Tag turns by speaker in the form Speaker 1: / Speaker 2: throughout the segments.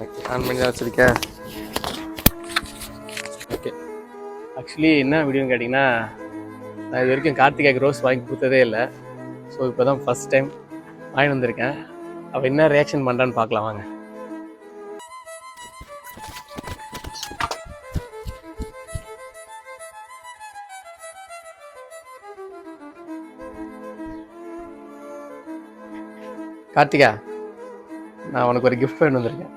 Speaker 1: Okay, on பண்ணி தான் வச்சுருக்கேன். ஓகே, ஆக்சுவலி என்ன வீடியோன்னு கேட்டிங்கன்னா, நான் இது வரைக்கும் கார்த்திகாக்கு ரோஸ் வாங்கி கொடுத்ததே இல்லை. ஸோ இப்போ தான் ஃபஸ்ட் டைம் வாங்கி வந்திருக்கேன். அவள் என்ன ரியாக்ஷன் பண்ணுறான்னு பார்க்கலாம் வாங்க. கார்த்திகா, நான் உனக்கு ஒரு கிஃப்ட் வேணும் வந்திருக்கேன்.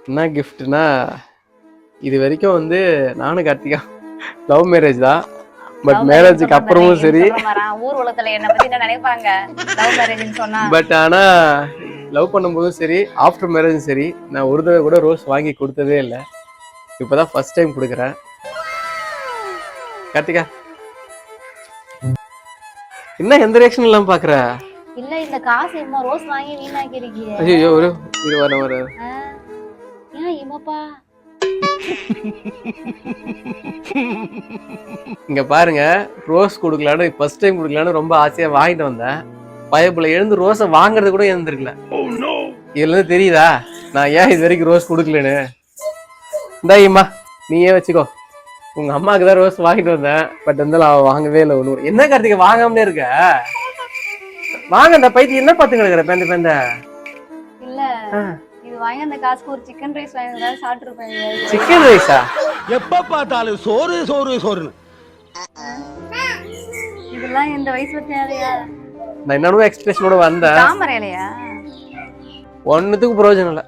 Speaker 1: என்ன கிஃப்ட்னா, இது வரைக்கும் வந்து நானும் கார்த்திகா லவ் மேரேஜ் தான். பட் மேரேஜுக்கு அப்புறமும் சரி,
Speaker 2: ஊர் உலகத்துல என்ன பத்தி என்ன நினைப்பாங்க லவ் மேரேஜ்னு சொன்னா,
Speaker 1: பட் ஆனா லவ் பண்ணும்போதும் சரி ஆஃப்டர் மேரேஜும் சரி நான் ஒரு தடவை கூட ரோஸ் வாங்கி கொடுத்ததே இல்லை. இப்போதான் ஃபர்ஸ்ட் டைம் கொடுக்குறேன். கார்த்திகா, என்ன எந்த ரியாக்ஷன் எல்லாம் பாக்குற?
Speaker 2: இல்ல இந்த காசு இம்மா ரோஸ் வாங்கி வீணாக்கிருக்கீங்க.
Speaker 1: ஐயோ, ஒரு இது வர
Speaker 2: ஏன் இம்மாப்பா
Speaker 1: இங்க பாருங்க, ரோஸ் கொடுக்கலான்னு ஃபர்ஸ்ட் டைம் கொடுக்கலான்னு ரொம்ப ஆசையா வாங்கிட்டு வந்தேன். பயப்புல எழுந்து ரோஸை வாங்குறது கூட எழுந்திருக்கல. இதுல இருந்து தெரியுதா நான் ஏன் இது வரைக்கும் ரோஸ் கொடுக்கலன்னு? இந்தாயிம்மா, நீயே வச்சுக்கோ. உங்க அம்மாவுக்கு தான் ரோஸ் வாங்கிட்டு வந்தேன், பட் இருந்தாலும் அவ வாங்கவே இல்லை. ஒண்ணு என்ன கார்த்திகை வாங்காமலே இருக்க? வாங்க, இந்த பைத்தி என்ன பாத்துங்க இருக்கிற பேந்த பேந்த.
Speaker 2: இல்ல இது வாங்கி அந்த காசுக்கு ஒரு சிக்கன் ரைஸ் வாங்கி சாப்பிட்டு இருப்பேன்.
Speaker 1: சிக்கன் ரைஸா?
Speaker 3: எப்ப பார்த்தாலும் சோறு சோறு சோறுன்னு.
Speaker 2: இதெல்லாம் இந்த வயசுல தேவையா?
Speaker 1: நான் என்னோட எக்ஸ்பிரஷனோட வந்தேன்.
Speaker 2: தாமரையிலையா?
Speaker 1: ஒன்னுத்துக்கு பிரயோஜனம் இல்லை.